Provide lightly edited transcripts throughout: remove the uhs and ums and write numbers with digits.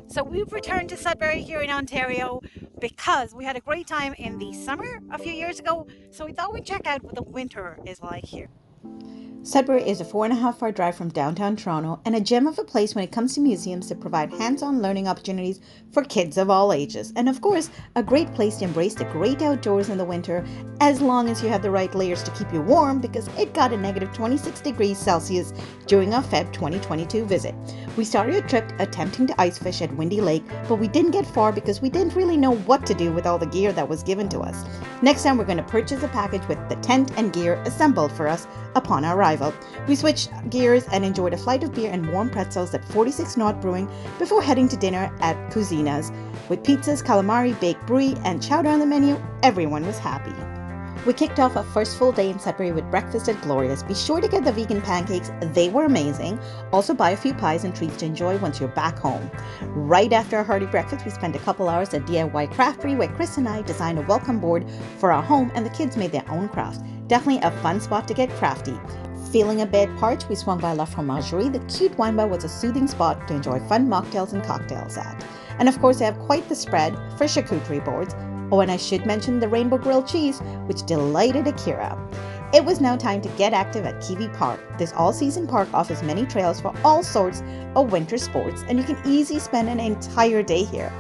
So we've returned to Sudbury here in Ontario because we had a great time in the summer a few years ago. So we thought we'd check out what the winter is like here. Sudbury is a 4.5 hour drive from downtown Toronto and a gem of a place when it comes to museums that provide hands on learning opportunities for kids of all ages. And of course, a great place to embrace the great outdoors in the winter as long as you have the right layers to keep you warm because it got a negative 26 degrees Celsius during our Feb 2022 visit. We started a trip attempting to ice fish at Windy Lake, but we didn't get far because we didn't really know what to do with all the gear that was given to us. Next time, we're going to purchase a package with the tent and gear assembled for us upon our arrival. We switched gears and enjoyed a flight of beer and warm pretzels at 46 Knot Brewing before heading to dinner at Cuisina's. With pizzas, calamari, baked brie, and chowder on the menu, everyone was happy. We kicked off our first full day in Sudbury with breakfast at Gloria's. Be sure to get the vegan pancakes, they were amazing. Also buy a few pies and treats to enjoy once you're back home. Right after our hearty breakfast, we spent a couple hours at DIY Craftery where Chris and I designed a welcome board for our home and the kids made their own crafts. Definitely a fun spot to get crafty. Feeling a bit parched, we swung by La Fromagerie. The cute wine bar was a soothing spot to enjoy fun mocktails and cocktails at. And of course, they have quite the spread for charcuterie boards. Oh, and I should mention the rainbow grilled cheese, which delighted Akira. It was now time to get active at Kiwi Park. This all-season park offers many trails for all sorts of winter sports, and you can easily spend an entire day here.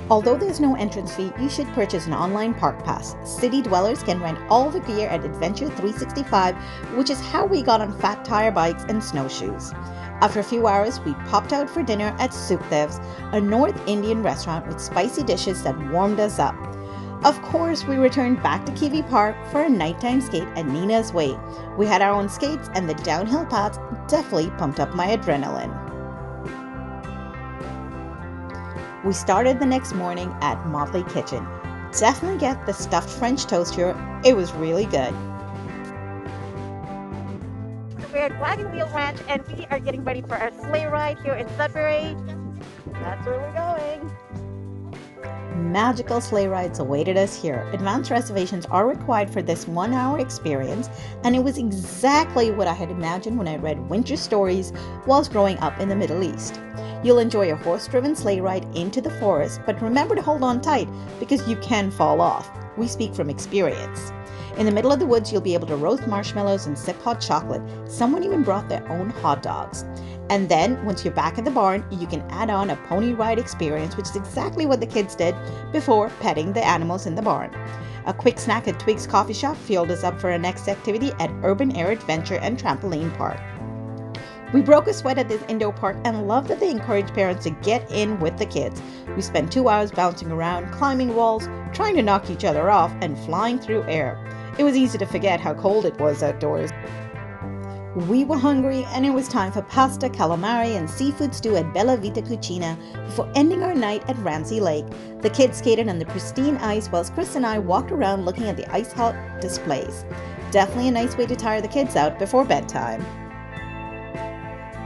Although there's no entrance fee, you should purchase an online park pass. City dwellers can rent all the gear at Adventure 365, which is how we got on fat tire bikes and snowshoes. After a few hours, we popped out for dinner at Soup Devs, a North Indian restaurant with spicy dishes that warmed us up. Of course, we returned back to Kiwi Park for a nighttime skate at Nina's Way. We had our own skates and the downhill paths definitely pumped up my adrenaline. We started the next morning at Motley Kitchen. Definitely get the stuffed French toast here, it was really good. We're at Wagon Wheel Ranch and we are getting ready for our sleigh ride here in Sudbury. That's where we're going. Magical sleigh rides awaited us here. Advanced reservations are required for this 1 hour experience, and it was exactly what I had imagined when I read winter stories whilst growing up in the Middle East. You'll enjoy a horse-driven sleigh ride into the forest, but remember to hold on tight because you can fall off. We speak from experience. In the middle of the woods, you'll be able to roast marshmallows and sip hot chocolate. Someone even brought their own hot dogs. And then, once you're back at the barn, you can add on a pony ride experience, which is exactly what the kids did before petting the animals in the barn. A quick snack at Twig's Coffee Shop fueled us up for our next activity at Urban Air Adventure and Trampoline Park. We broke a sweat at this indoor park and love that they encourage parents to get in with the kids. We spent 2 hours bouncing around, climbing walls, trying to knock each other off, and flying through air. It was easy to forget how cold it was outdoors. We were hungry and it was time for pasta, calamari, and seafood stew at Bella Vita Cucina before ending our night at Ramsey Lake. The kids skated on the pristine ice whilst Chris and I walked around looking at the ice hot displays. Definitely a nice way to tire the kids out before bedtime.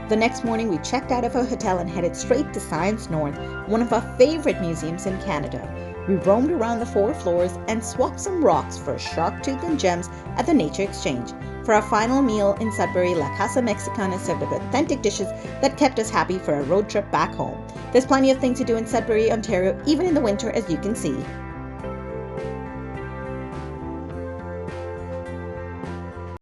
The next morning we checked out of our hotel and headed straight to Science North, one of our favorite museums in Canada. We roamed around the 4 floors and swapped some rocks for shark tooth and gems at the Nature Exchange. For our final meal in Sudbury, La Casa Mexicana served up authentic dishes that kept us happy for a road trip back home. There's plenty of things to do in Sudbury, Ontario, even in the winter, as you can see.